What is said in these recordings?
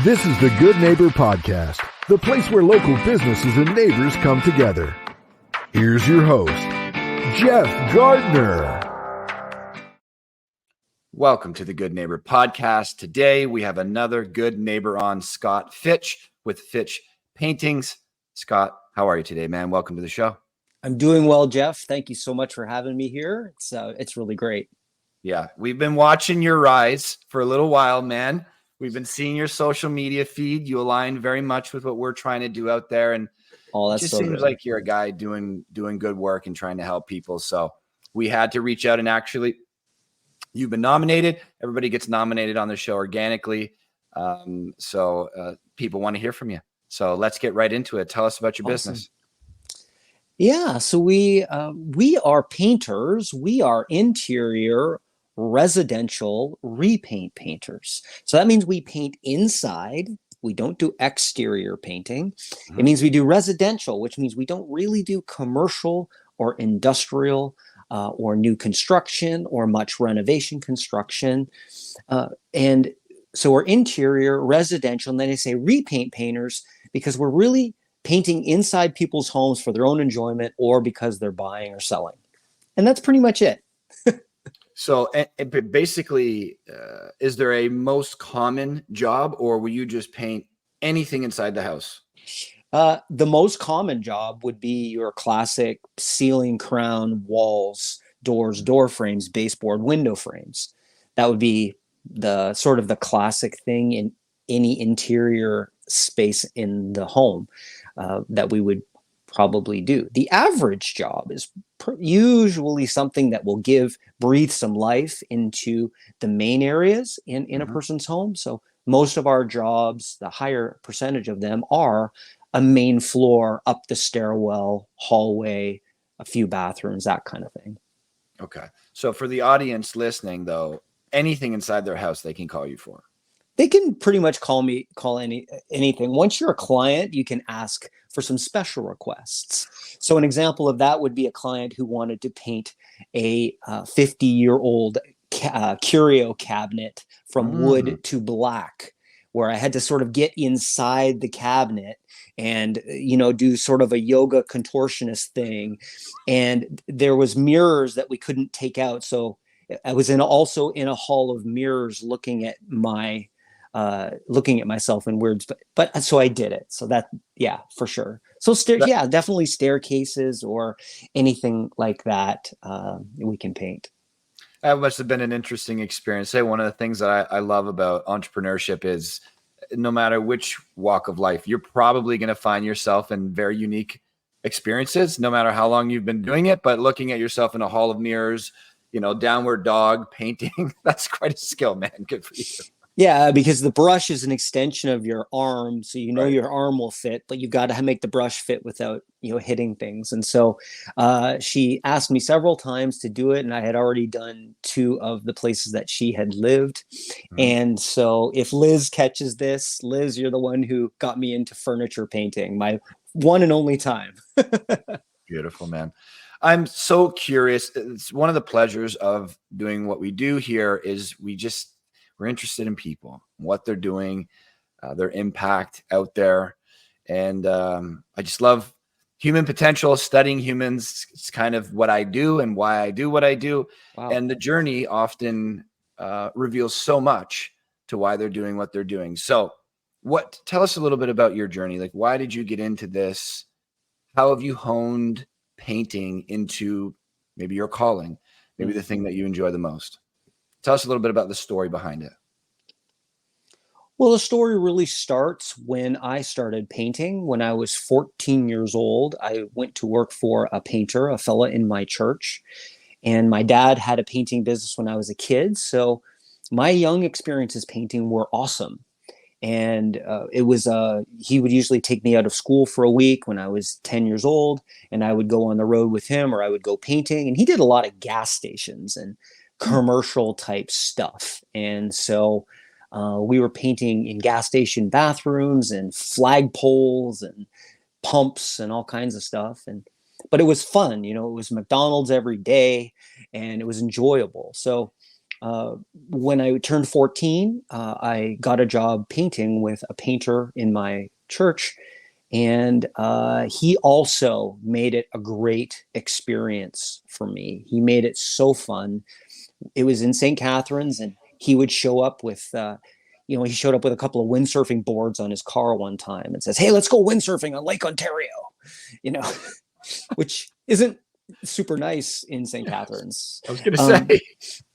This is the Good Neighbor Podcast, the place where local businesses and neighbors come together. Here's your host, Jeff Gardner. Welcome to the Good Neighbor Podcast. Today we have another good neighbor on, Scott Fitch with Fitch Paintings. Scott, how are you today, man? Welcome to the show. I'm doing well, Jeff. Thank you so much for having me here. It's really great. Yeah, we've been watching your rise for a little while, man. We've been seeing your social media feed. You align very much with what we're trying to do out there. And it just seems like you're a guy doing good work and trying to help people. So we had to reach out, and actually you've been nominated. Everybody gets nominated on the show organically. So people want to hear from you. So let's get right into it. Tell us about your business. Yeah, so we are painters. We are interior residential repaint painters. So that means we paint inside. We don't do exterior painting. It means we do residential, which means we don't really do commercial or industrial or new construction or much renovation construction. And so we're interior residential, and then they say repaint painters because we're really painting inside people's homes for their own enjoyment or because they're buying or selling. And that's pretty much it. So basically, is there a most common job, or will you just paint anything inside the house? The most common job would be your classic ceiling, crown, walls, doors, door frames, baseboard, window frames. That would be the sort of the classic thing in any interior space in the home that we would probably do. The average job is usually something that will breathe some life into the main areas in a person's home. So most of our jobs, the higher percentage of them, are a main floor, up the stairwell, hallway, a few bathrooms, that kind of thing. Okay. So for the audience listening, though, anything inside their house they can call you for. They can pretty much call anything. Once you're a client, you can ask for some special requests. So an example of that would be a client who wanted to paint a 50-year-old curio cabinet from wood to black, where I had to sort of get inside the cabinet and, do sort of a yoga contortionist thing. And there was mirrors that we couldn't take out. So I was also in a hall of mirrors looking at myself in weird, but so I did it. So that, yeah, for sure. So definitely staircases or anything like that. We can paint. That must have been an interesting experience. One of the things that I love about entrepreneurship is no matter which walk of life, you're probably going to find yourself in very unique experiences, no matter how long you've been doing it. But looking at yourself in a hall of mirrors, downward dog painting, that's quite a skill, man. Good for you. Yeah, because the brush is an extension of your arm, so Right. your arm will fit, but you've got to make the brush fit without hitting things. And so she asked me several times to do it, and I had already done 2 of the places that she had lived. And so if Liz catches this, Liz, you're the one who got me into furniture painting, my one and only time. Beautiful, man. I'm so curious. It's one of the pleasures of doing what we do here is we're interested in people, what they're doing, their impact out there. And I just love human potential, studying humans. It's kind of what I do and why I do what I do. Wow. And the journey often reveals so much to why they're doing what they're doing. So tell us a little bit about your journey. Like, why did you get into this? How have you honed painting into maybe your calling, maybe the thing that you enjoy the most? Tell us a little bit about the story behind it. Well, the story really starts when I started painting. When I was 14 years old, I went to work for a painter, a fella in my church. And my dad had a painting business when I was a kid. So my young experiences painting were awesome. And he would usually take me out of school for a week when I was 10 years old, and I would go on the road with him, or I would go painting. And he did a lot of gas stations and commercial type stuff. And so we were painting in gas station bathrooms and flagpoles and pumps and all kinds of stuff. But it was fun, it was McDonald's every day, and it was enjoyable. So When I turned 14, I got a job painting with a painter in my church. And he also made it a great experience for me. He made it so fun. It was in St. Catharines, and he would show up with, he showed up with a couple of windsurfing boards on his car one time and says, "Hey, let's go windsurfing on Lake Ontario," you know, which isn't super nice in St. Catharines. I was going to say,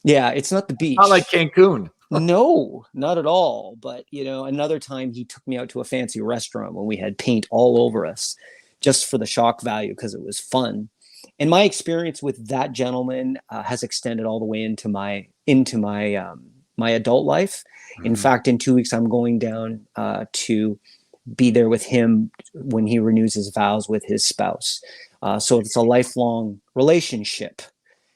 yeah, it's not the beach. not like Cancun. No, not at all. But, another time he took me out to a fancy restaurant when we had paint all over us just for the shock value because it was fun. And my experience with that gentleman has extended all the way into my my adult life. Mm-hmm. In fact, in 2 weeks, I'm going down to be there with him when he renews his vows with his spouse. So it's a lifelong relationship.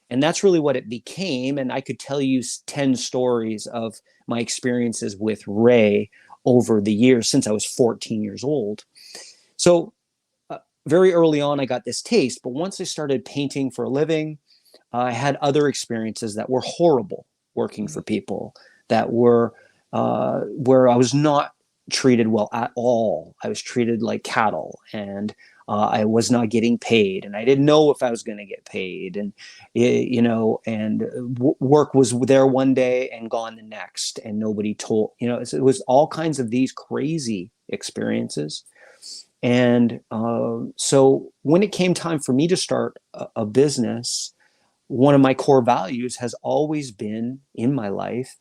And that's really what it became. And I could tell you 10 stories of my experiences with Ray over the years since I was 14 years old. So very early on, I got this taste. But once I started painting for a living, I had other experiences that were horrible working for people that were where I was not treated well at all. I was treated like cattle, and I was not getting paid, and I didn't know if I was going to get paid, and work was there one day and gone the next, and nobody told. It was all kinds of these crazy experiences, and so when it came time for me to start a business, one of my core values has always been in my life,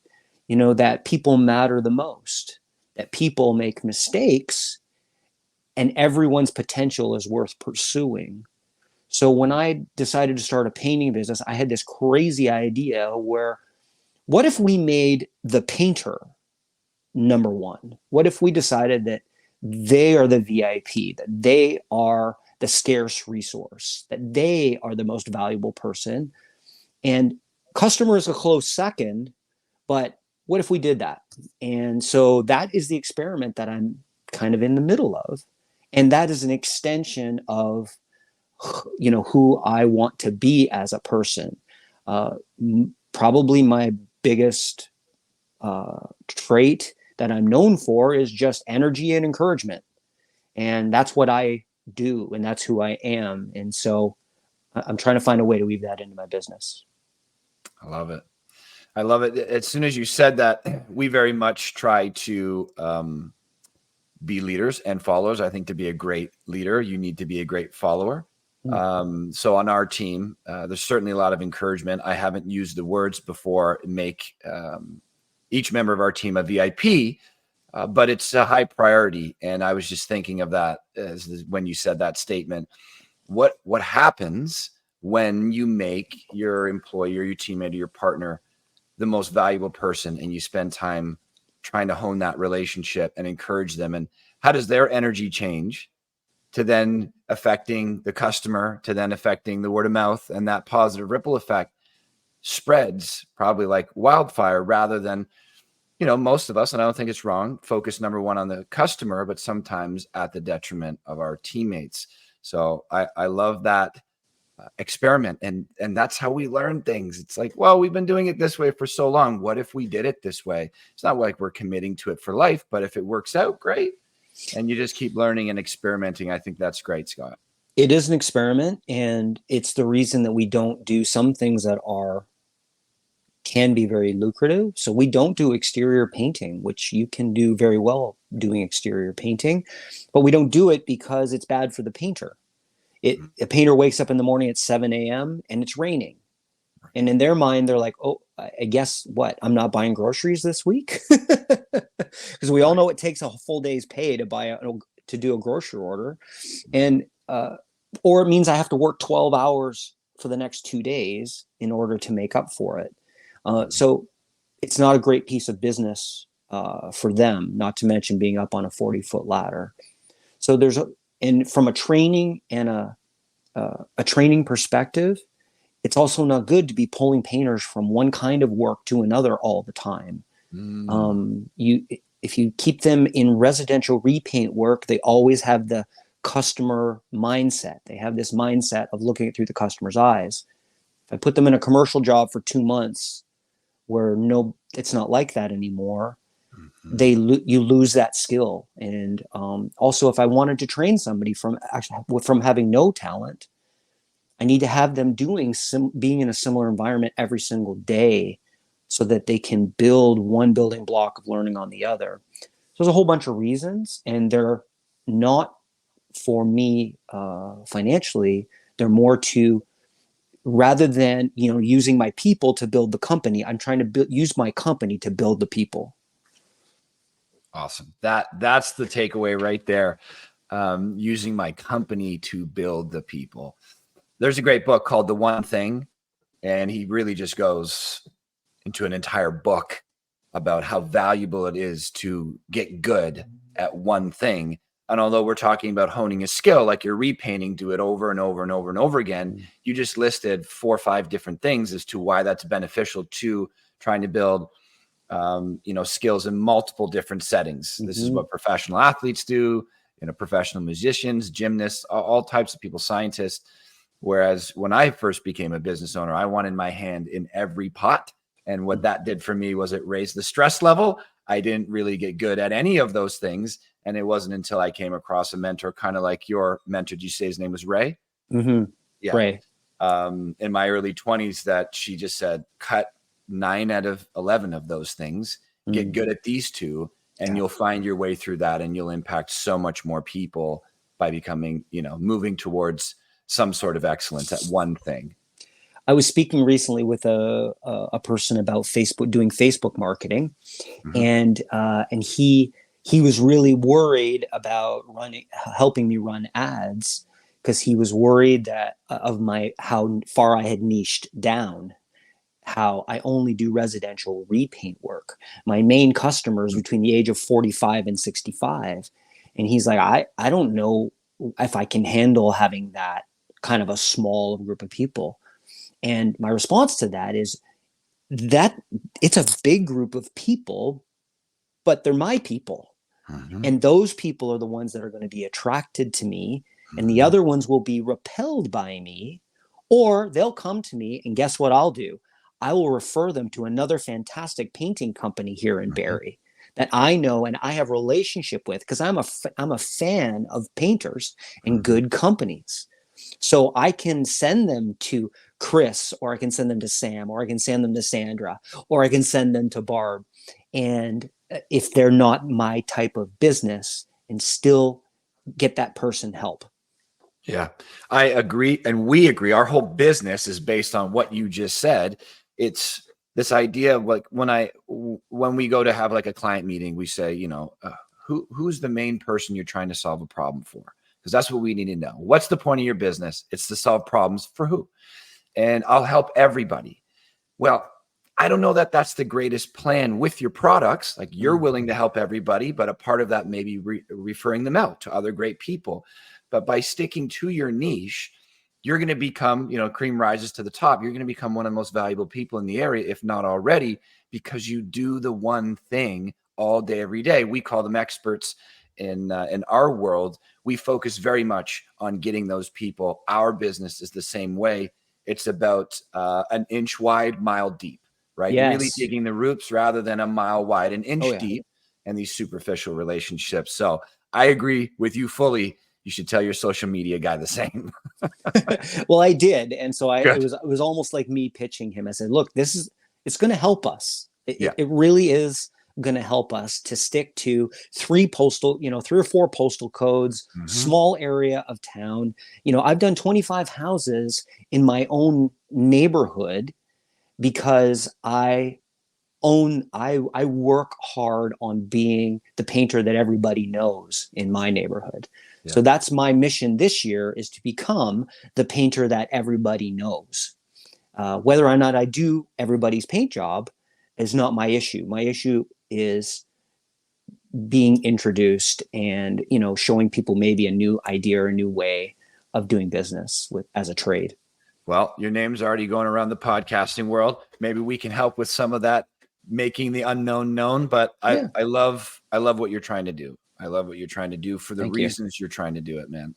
that people matter the most, that people make mistakes, and everyone's potential is worth pursuing. So when I decided to start a painting business, I had this crazy idea where, what if we made the painter number one? What if we decided that they are the VIP, that they are the scarce resource, that they are the most valuable person, and customer is a close second, but what if we did that? And so that is the experiment that I'm kind of in the middle of. And that is an extension of, who I want to be as a person. Probably my biggest trait that I'm known for is just energy and encouragement. And that's what I do, and that's who I am. And so I'm trying to find a way to weave that into my business. I love it. I love it. As soon as you said that, we very much try to be leaders and followers. I think to be a great leader, you need to be a great follower. So on our team, there's certainly a lot of encouragement. I haven't used the words before, make each member of our team a VIP, but it's a high priority. And I was just thinking of that when you said that statement. What happens when you make your employee or your teammate or your partner the most valuable person, and you spend time trying to hone that relationship and encourage them? And how does their energy change to then affecting the customer, to then affecting the word of mouth, and that positive ripple effect spreads probably like wildfire, rather than, most of us, and I don't think it's wrong, focus number one on the customer, but sometimes at the detriment of our teammates. So I love that experiment, and that's how we learn things. It's like, well, we've been doing it this way for so long. What if we did it this way? It's not like we're committing to it for life, but if it works out, great. And you just keep learning and experimenting. I think that's great, Scott. It is an experiment, and it's the reason that we don't do some things that can be very lucrative. So we don't do exterior painting, which you can do very well doing exterior painting, but we don't do it because it's bad for the painter. A painter wakes up in the morning at 7 a.m. and it's raining. And in their mind, they're like, oh, I guess what? I'm not buying groceries this week. Because we all know it takes a full day's pay to do a grocery order. And, or it means I have to work 12 hours for the next 2 days in order to make up for it. So it's not a great piece of business for them, not to mention being up on a 40-foot ladder. So and from a training and a training perspective, it's also not good to be pulling painters from one kind of work to another all the time. If you keep them in residential repaint work, they always have the customer mindset. They have this mindset of looking it through the customer's eyes. If I put them in a commercial job for 2 months, where it's not like that anymore. Mhm. You lose that skill. And also, if I wanted to train somebody from having no talent, I need to have them being in a similar environment every single day, so that they can build one building block of learning on the other. So there's a whole bunch of reasons, and they're not for me financially. They're more to, rather than using my people to build the company, I'm trying to use my company to build the people. Awesome. That's the takeaway right there. Using my company to build the people. There's a great book called The One Thing, and he really just goes into an entire book about how valuable it is to get good at one thing. And although we're talking about honing a skill, like you're repainting, do it over and over and over and over again. You just listed 4 or 5 different things as to why that's beneficial to trying to build skills in multiple different settings. Mm-hmm. This is what professional athletes do, professional musicians, gymnasts, all types of people, scientists. Whereas when I first became a business owner, I wanted my hand in every pot. And what that did for me was it raised the stress level. I didn't really get good at any of those things. And it wasn't until I came across a mentor, kind of like your mentor. Did you say his name was Ray? Mm-hmm. Yeah. Ray. In my early 20s, that she just said, cut 9 out of 11 of those things, get good at these 2, and you'll find your way through that, and you'll impact so much more people by becoming, moving towards some sort of excellence at one thing. I was speaking recently with a person about Facebook, doing Facebook marketing, and he was really worried about helping me run ads, because he was worried that how far I had niched down, how I only do residential repaint work. My main customers between the age of 45 and 65, and he's like, I don't know if I can handle having that kind of a small group of people. And my response to that is that it's a big group of people, but they're my people. And those people are the ones that are going to be attracted to me, and the other ones will be repelled by me, or they'll come to me, and guess what I'll do? I will refer them to another fantastic painting company here in Barrie that I know and I have a relationship with, because I'm a fan of painters and good companies. So I can send them to Chris, or I can send them to Sam, or I can send them to Sandra, or I can send them to Barb. And if they're not my type of business, and still get that person help. Yeah, I agree. And we agree. Our whole business is based on what you just said. It's this idea of like when we go to have like a client meeting, we say, who's the main person you're trying to solve a problem for? Because that's what we need to know. What's the point of your business? It's to solve problems for who? And I'll help everybody. Well, I don't know that that's the greatest plan with your products. Like, you're willing to help everybody, but a part of that may be referring them out to other great people. But by sticking to your niche, you're going to become, cream rises to the top. You're going to become one of the most valuable people in the area, if not already, because you do the one thing all day, every day. We call them experts in our world. We focus very much on getting those people. Our business is the same way. It's about an inch wide, mile deep, right? Yes. Really digging the roots rather than a mile wide, an inch deep, and these superficial relationships. So I agree with you fully. You should tell your social media guy the same. Well, I did. And so it was almost like me pitching him. I said, look, it's going to help us. It really is going to help us to stick to 3 or 4 postal codes, small area of town. I've done 25 houses in my own neighborhood because I work hard on being the painter that everybody knows in my neighborhood. Yeah. So that's my mission this year, is to become the painter that everybody knows. Whether or not I do everybody's paint job is not my issue. My issue is being introduced and, showing people maybe a new idea or a new way of doing business as a trade. Well, your name's already going around the podcasting world. Maybe we can help with some of that, making the unknown known. But I love what you're trying to do. I love what you're trying to do for the reasons you're trying to do it, man.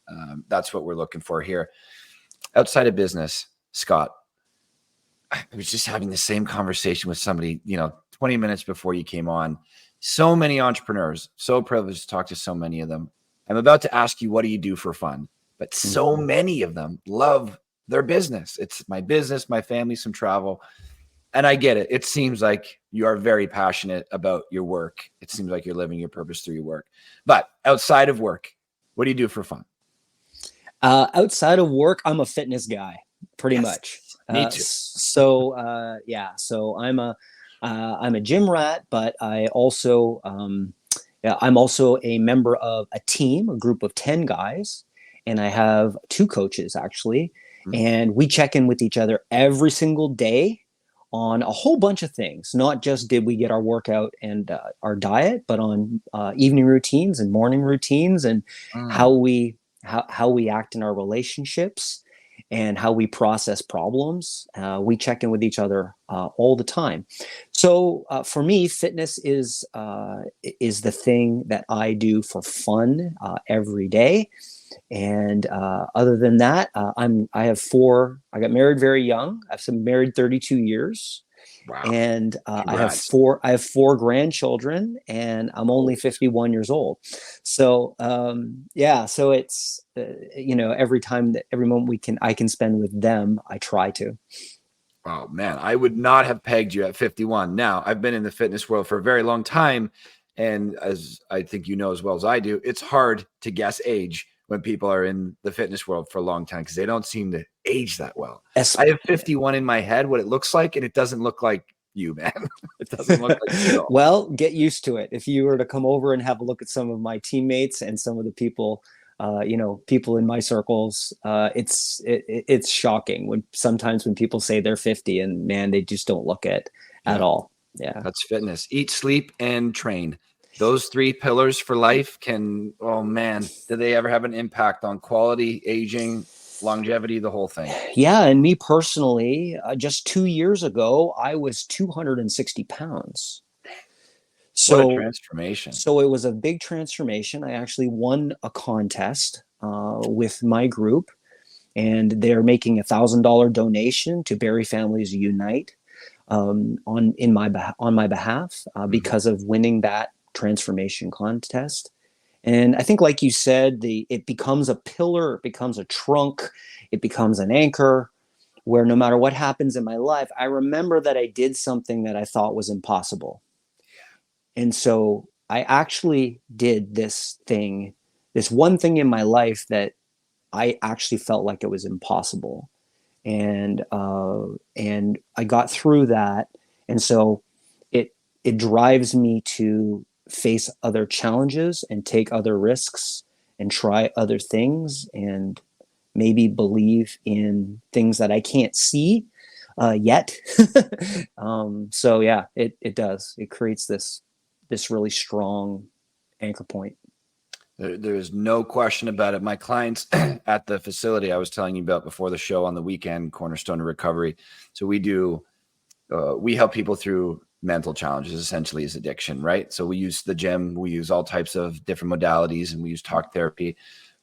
That's what we're looking for here. Outside of business, Scott, I was just having the same conversation with somebody, 20 minutes before you came on. So many entrepreneurs, so privileged to talk to so many of them. I'm about to ask you, what do you do for fun? But so many of them love their business. It's my business, my family, some travel. And I get it. It seems like you are very passionate about your work. It seems like you're living your purpose through your work. But outside of work, what do you do for fun? Outside of work, I'm a fitness guy, pretty much. Me too. So I'm a gym rat, but I'm also a member of a team, a group of 10 guys, and I have 2 coaches actually, and we check in with each other every single day on a whole bunch of things. Not just did we get our workout and our diet, but on evening routines and morning routines, and how we act in our relationships and how we process problems. We check in with each other all the time. So for me, fitness is the thing that I do for fun every day. And other than that, I got married very young. I've been married 32 years. Wow. And I have four grandchildren, and I'm only 51 years old. So so it's every moment I can spend with them, I try to. Oh man, I would not have pegged you at 51. Now, I've been in the fitness world for a very long time, and as I think you know as well as I do, it's hard to guess age when people are in the fitness world for a long time because they don't seem to age that well. I have 51 in my head, what it looks like, and it doesn't look like you, man. It doesn't look like you at all. Well, get used to it. If you were to come over and have a look at some of my teammates and some of the people, people in my circles, it's shocking when people say they're 50 and man, they just don't look it at all. Yeah. That's fitness. Eat, sleep, and train. Those 3 pillars for life can, oh man, did they ever have an impact on quality, aging, longevity, the whole thing? Yeah. And me personally, just 2 years ago, I was 260 pounds. So, what a transformation. So it was a big transformation. I actually won a contest with my group, and they're making $1,000 donation to Barrie Families Unite on my behalf because of winning that transformation contest. And I think, like you said, it becomes a pillar, it becomes a trunk, it becomes an anchor where no matter what happens in my life, I remember that I did something that I thought was impossible. And so I actually did this one thing in my life that I actually felt like it was impossible. And I got through that. And so it drives me to face other challenges and take other risks and try other things and maybe believe in things that I can't see yet. So yeah, it does. It creates this really strong anchor point. There's no question about it. My clients at the facility I was telling you about before the show on the weekend, Cornerstone of Recovery. So we help people through mental challenges, essentially is addiction, right? So we use the gym, we use all types of different modalities, and we use talk therapy.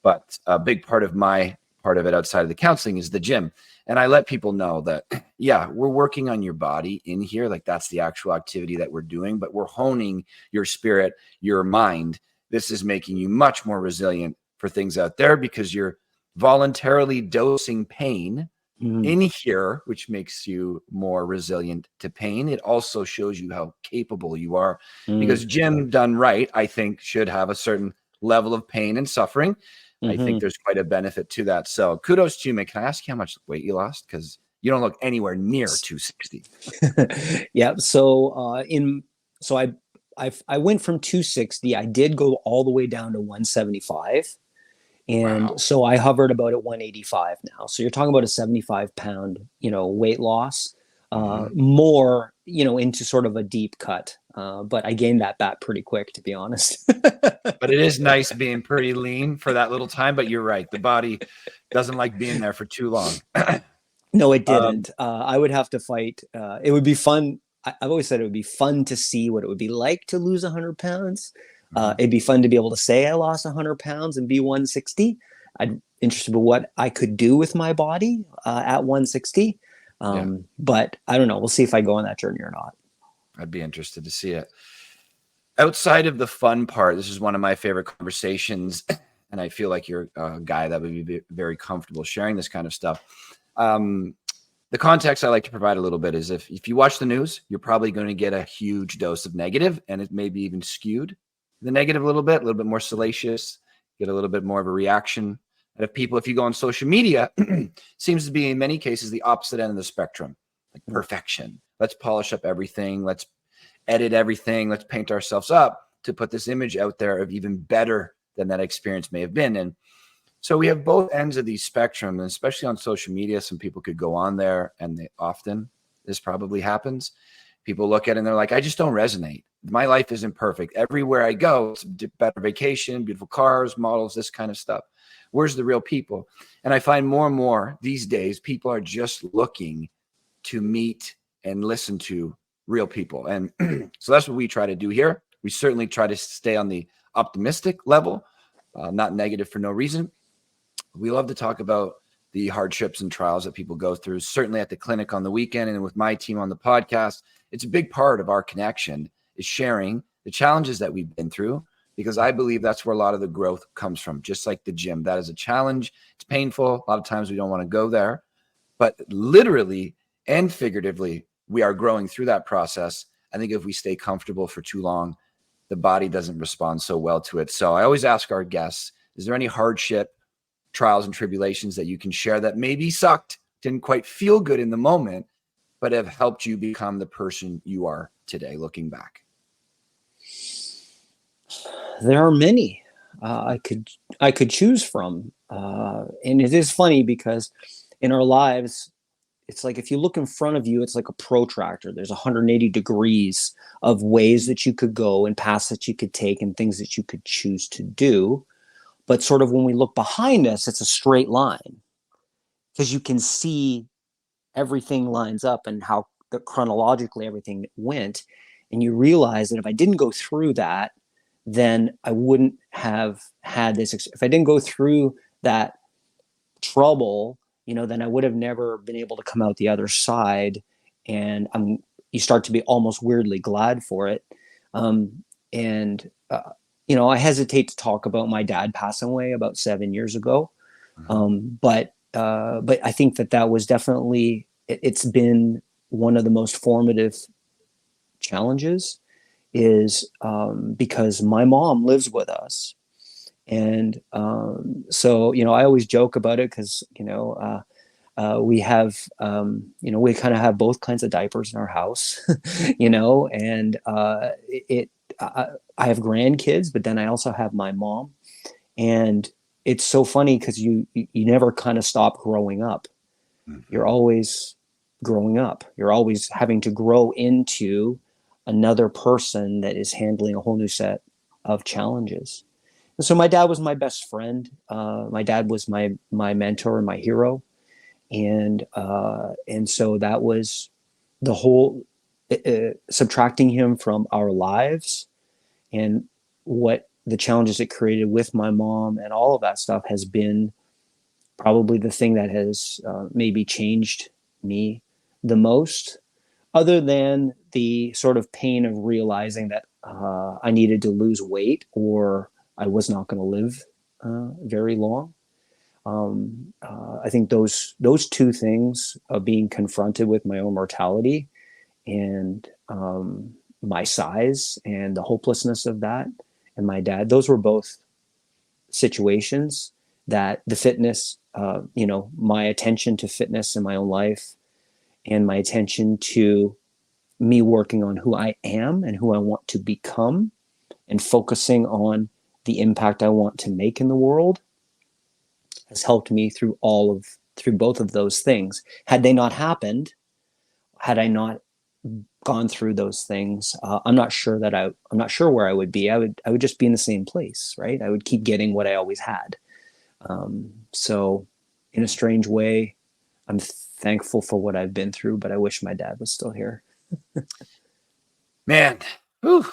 But a big part of it outside of the counseling is the gym. And I let people know that, yeah, we're working on your body in here. Like that's the actual activity that we're doing, but we're honing your spirit, your mind. This is making you much more resilient for things out there because you're voluntarily dosing pain in here, which makes you more resilient to pain. It also shows you how capable you are because gym done right, I think, should have a certain level of pain and suffering. I think there's quite a benefit to that. So kudos to you, man. Can I ask you how much weight you lost? Because you don't look anywhere near 260. Yeah. So I went from 260. I did go all the way down to 175. And so I hovered about at 185 now. So you're talking about a 75-pound, weight loss, more, into sort of a deep cut. But I gained that back pretty quick, to be honest. But it is nice being pretty lean for that little time. But you're right. The body doesn't like being there for too long. No, it didn't. I would have to fight. It would be fun. I've always said it would be fun to see what it would be like to lose 100 pounds. It'd be fun to be able to say I lost 100 pounds and be 160. I'm interested in what I could do with my body at 160. But I don't know. We'll see if I go on that journey or not. I'd be interested to see it. Outside of the fun part, this is one of my favorite conversations, and I feel like you're a guy that would be very comfortable sharing this kind of stuff. The context I like to provide a little bit is if you watch the news, you're probably going to get a huge dose of negative, and it may be even skewed the negative a little bit more salacious, get a little bit more of a reaction. And if you go on social media, seems to be in many cases the opposite end of the spectrum, like perfection. Let's polish up everything. Let's edit everything. Let's paint ourselves up to put this image out there of even better than that experience may have been. And so we have both ends of the spectrum, and especially on social media, some people could go on there, and this probably happens. People look at it and they're like, I just don't resonate. My life isn't perfect. Everywhere I go, it's a better vacation, beautiful cars, models, this kind of stuff. Where's the real people? And I find more and more these days, people are just looking to meet and listen to real people. And so that's what we try to do here. We certainly try to stay on the optimistic level, not negative for no reason. We love to talk about the hardships and trials that people go through, certainly at the clinic on the weekend and with my team on the podcast. It's a big part of our connection is sharing the challenges that we've been through, because I believe that's where a lot of the growth comes from. Just like the gym, that is a challenge. It's painful. A lot of times we don't want to go there, but literally and figuratively, we are growing through that process. I think if we stay comfortable for too long, the body doesn't respond so well to it. So I always ask our guests, is there any hardship, trials and tribulations that you can share that maybe sucked, didn't quite feel good in the moment, but have helped you become the person you are today, looking back? There are many I could choose from, and it is funny because in our lives, it's like if you look in front of you, it's like a protractor. There's 180 degrees of ways that you could go and paths that you could take and things that you could choose to do. But sort of when we look behind us, it's a straight line because you can see everything lines up and how chronologically everything went. And you realize that if I didn't go through that, then I wouldn't have had this. If I didn't go through that trouble, then I would have never been able to come out the other side. And you start to be almost weirdly glad for it. I hesitate to talk about my dad passing away about 7 years ago. But I think that was definitely, it's been one of the most formative challenges is because my mom lives with us. And so, I always joke about it because, we have, we kind of have both kinds of diapers in our house, and I have grandkids, but then I also have my mom. And it's so funny because you never kind of stop growing up. You're always growing up. You're always having to grow into another person that is handling a whole new set of challenges. And so my dad was my best friend. My dad was my mentor and my hero. And so that was the whole subtracting him from our lives and what the challenges it created with my mom and all of that stuff has been probably the thing that has maybe changed me the most, other than the sort of pain of realizing that I needed to lose weight or I was not going to live very long. I think those two things of being confronted with my own mortality and my size and the hopelessness of that and my dad, those were both situations that the fitness, my attention to fitness in my own life and my attention to me working on who I am and who I want to become and focusing on the impact I want to make in the world has helped me through both of those things. Had they not happened, had I not gone through those things, I'm not sure where I would be. I would just be in the same place, right? I would keep getting what I always had. So in a strange way, I'm thankful for what I've been through, but I wish my dad was still here. Man, whew.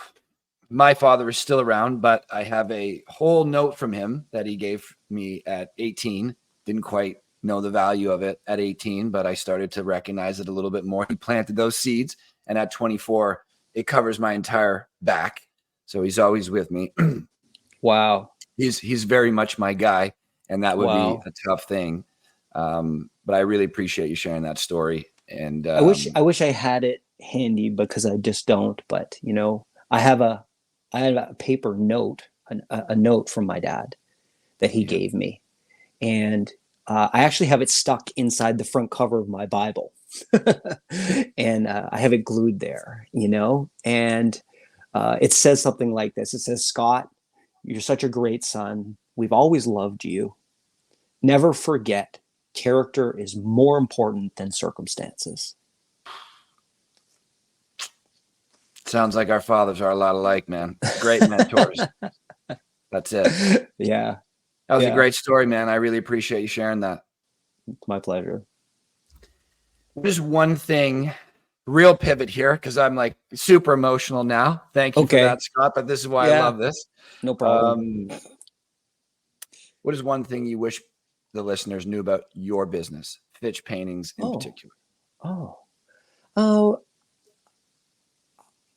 My father is still around, but I have a whole note from him that he gave me at 18. Didn't quite know the value of it at 18, but I started to recognize it a little bit more. He planted those seeds, and at 24, it covers my entire back. So he's always with me. Wow. He's very much my guy, and that would Wow. be a tough thing. But I really appreciate you sharing that story. And I wish I had it handy, because I just don't. But I have a paper note, a note from my dad that he gave me, and I actually have it stuck inside the front cover of my Bible, and I have it glued there. And it says something like this. It says, "Scott, you're such a great son. We've always loved you. Never forget, character is more important than circumstances." Sounds like our fathers are a lot alike, man. Great mentors. That's it. Yeah. That was a great story, man. I really appreciate you sharing that. My pleasure. There's one thing, real pivot here, because I'm like super emotional now. Thank you for that, Scott. But this is why I love this. No problem. What is one thing you wish the listeners knew about your business, Fitch Paintings in particular?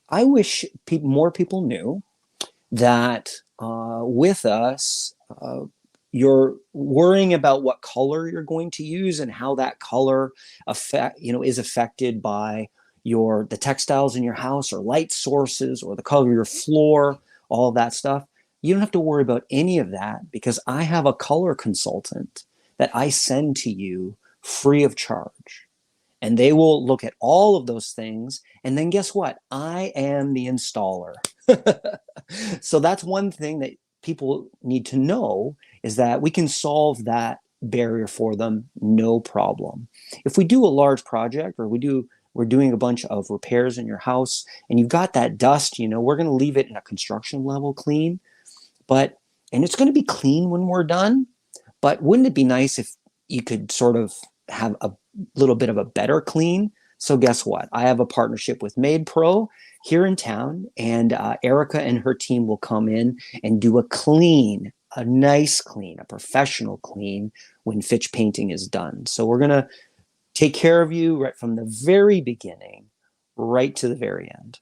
I wish more people knew that with us, you're worrying about what color you're going to use and how that color is affected by the textiles in your house, or light sources, or the color of your floor, all of that stuff. You don't have to worry about any of that, because I have a color consultant that I send to you free of charge. And they will look at all of those things. And then guess what? I am the installer. So that's one thing that people need to know, is that we can solve that barrier for them, no problem. If we do a large project, or we're doing a bunch of repairs in your house, and you've got that dust, we're going to leave it in a construction level clean, and it's going to be clean when we're done. But wouldn't it be nice if you could sort of have a little bit of a better clean? So guess what? I have a partnership with Made Pro here in town, and Erica and her team will come in and do a nice clean, a professional clean when Fitch painting is done. So we're going to take care of you right from the very beginning, right to the very end.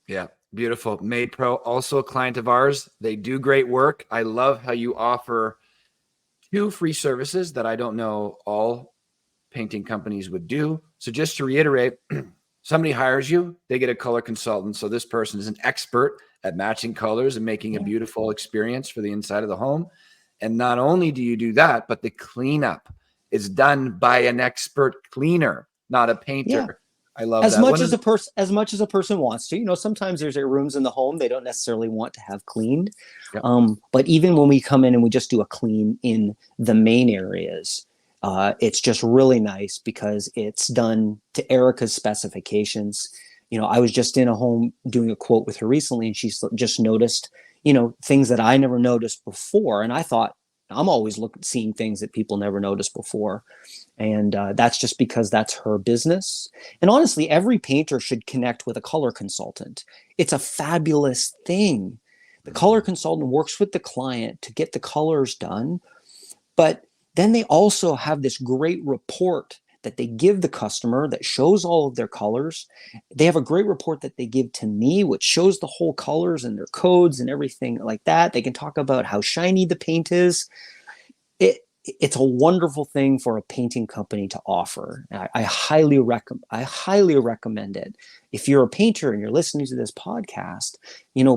Yeah. Beautiful. Made Pro, also a client of ours. They do great work. I love how you offer 2 free services that I don't know all painting companies would do. So just to reiterate, somebody hires you, they get a color consultant. So this person is an expert at matching colors and making a beautiful experience for the inside of the home. And not only do you do that, but the cleanup is done by an expert cleaner, not a painter. Yeah. I love as that. much as a person wants to. Sometimes there's rooms in the home they don't necessarily want to have cleaned. Yep. But even when we come in and we just do a clean in the main areas, it's just really nice, because it's done to Erica's specifications. I was just in a home doing a quote with her recently, and she's just noticed, things that I never noticed before. And I thought, I'm always seeing things that people never noticed before. And that's just because that's her business. And honestly, every painter should connect with a color consultant. It's a fabulous thing. The color consultant works with the client to get the colors done. But then they also have this great report that they give the customer that shows all of their colors. They have a great report that they give to me, which shows the whole colors and their codes and everything like that. They can talk about how shiny the paint is. It's a wonderful thing for a painting company to offer. I highly recommend it. If you're a painter and you're listening to this podcast,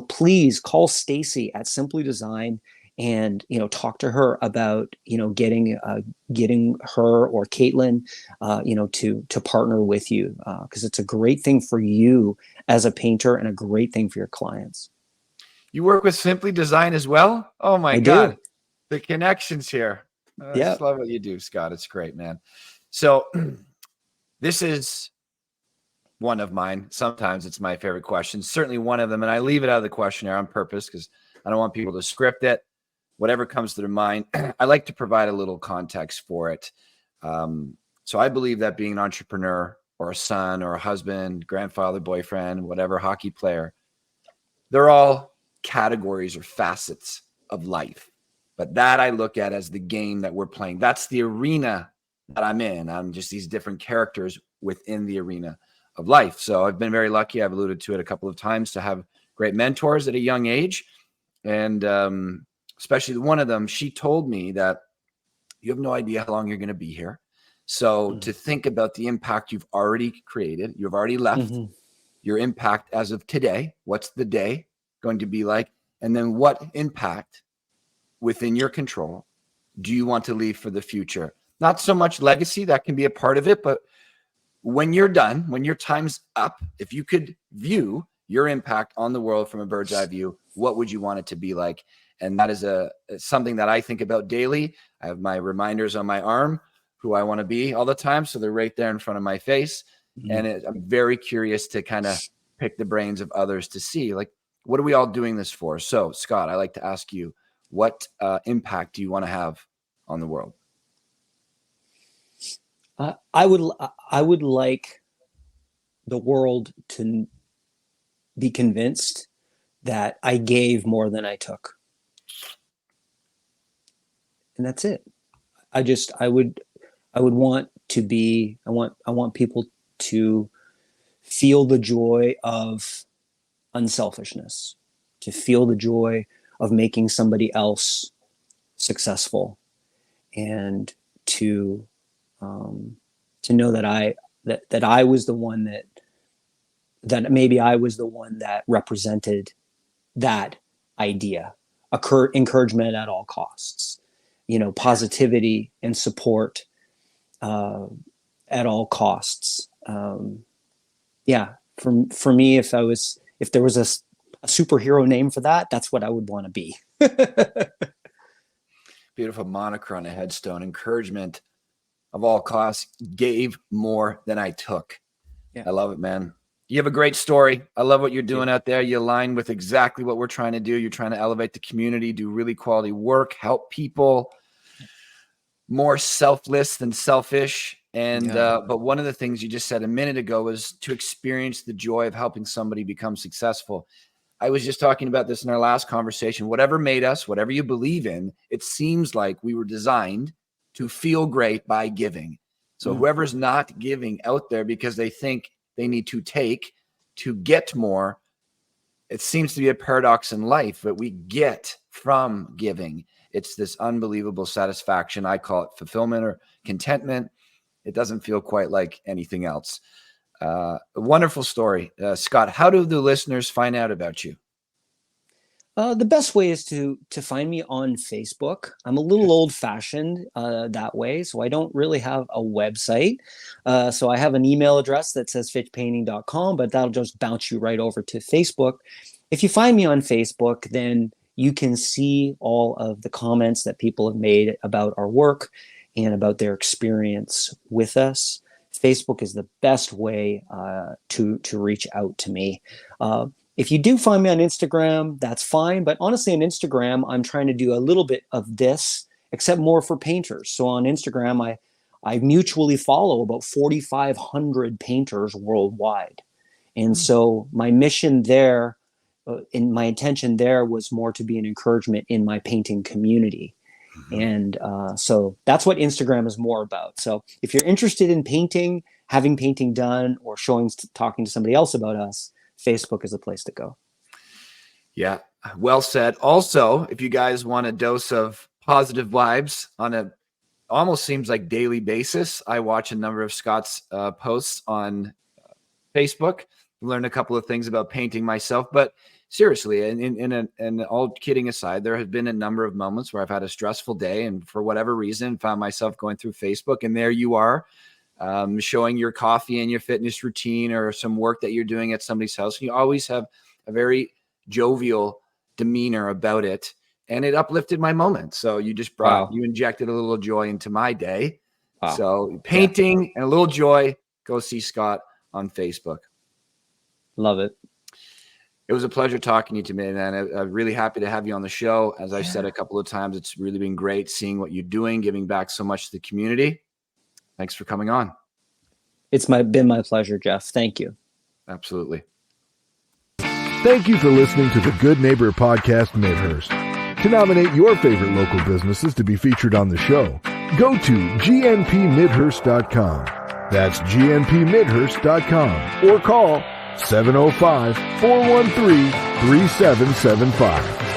please call Stacy at Simply Design and talk to her about getting her or Caitlin to partner with you, because it's a great thing for you as a painter and a great thing for your clients. You work with Simply Design as well? Oh my God, the connections here. I just love what you do, Scott. It's great, man. So this is one of mine. Sometimes it's my favorite question. Certainly one of them, and I leave it out of the questionnaire on purpose because I don't want people to script it. Whatever comes to their mind, I like to provide a little context for it. So I believe that being an entrepreneur or a son or a husband, grandfather, boyfriend, whatever, hockey player, they're all categories or facets of life. But that I look at as the game that we're playing. That's the arena that I'm in. I'm just these different characters within the arena of life. So I've been very lucky. I've alluded to it a couple of times, to have great mentors at a young age. And especially one of them, she told me that you have no idea how long you're going to be here. So to think about the impact you've already created, you've already left your impact as of today. What's the day going to be like? And then what impact within your control do you want to leave for the future? Not so much legacy, that can be a part of it, but when you're done, when your time's up, if you could view your impact on the world from a bird's eye view, what would you want it to be like? And that is something that I think about daily. I have my reminders on my arm, who I want to be all the time. So they're right there in front of my face. And I'm very curious to kind of pick the brains of others to see, like, what are we all doing this for? So Scott, I like to ask you, what impact do you want to have on the world? I would like the world to be convinced that I gave more than I took. And that's it. I would want to be, I want people to feel the joy of unselfishness, to feel the joy of making somebody else successful, and to know that I was the one that maybe I was the one that represented that idea, encouragement at all costs, positivity and support at all costs. For me, if there was a superhero name for that, that's what I would want to be. Beautiful moniker on a headstone. Encouragement of all costs, gave more than I took. Yeah. I love it, man. You have a great story. I love what you're doing out there. You align with exactly what we're trying to do. You're trying to elevate the community, do really quality work, help people, more selfless than selfish. And but one of the things you just said a minute ago was to experience the joy of helping somebody become successful. I was just talking about this in our last conversation. Whatever made us, whatever you believe in, it seems like we were designed to feel great by giving. So whoever's not giving out there because they think they need to take to get more, it seems to be a paradox in life, but we get from giving. It's this unbelievable satisfaction. I call it fulfillment or contentment. It doesn't feel quite like anything else. A wonderful story. Scott, how do the listeners find out about you? The best way is to find me on Facebook. I'm a little old-fashioned that way, so I don't really have a website. So I have an email address that says fitchpainting.com, but that'll just bounce you right over to Facebook. If you find me on Facebook, then you can see all of the comments that people have made about our work and about their experience with us. Facebook is the best way to reach out to me. If you do find me on Instagram, that's fine. But honestly, on Instagram, I'm trying to do a little bit of this, except more for painters. So on Instagram, I mutually follow about 4,500 painters worldwide. And so my mission there, and my intention there was more to be an encouragement in my painting community. And so that's what Instagram is more about. So if you're interested in painting, having painting done, or talking to somebody else about us, Facebook is the place to go. Yeah, well said. Also, if you guys want a dose of positive vibes on a almost seems like daily basis, I watch a number of Scott's posts on Facebook. Learned a couple of things about painting myself, but seriously, and all kidding aside, there have been a number of moments where I've had a stressful day and for whatever reason found myself going through Facebook, and there you are, showing your coffee and your fitness routine or some work that you're doing at somebody's house. You always have a very jovial demeanor about it, and it uplifted my moment. So you just you injected a little joy into my day. Wow. So painting and a little joy, go see Scott on Facebook. Love it. It was a pleasure talking to you today, man. I'm really happy to have you on the show. As I've said a couple of times, it's really been great seeing what you're doing, giving back so much to the community. Thanks for coming on. It's been my pleasure, Jeff. Thank you. Absolutely. Thank you for listening to the Good Neighbor Podcast, Midhurst. To nominate your favorite local businesses to be featured on the show, go to gnpmidhurst.com. That's gnpmidhurst.com or call 705-413-3775.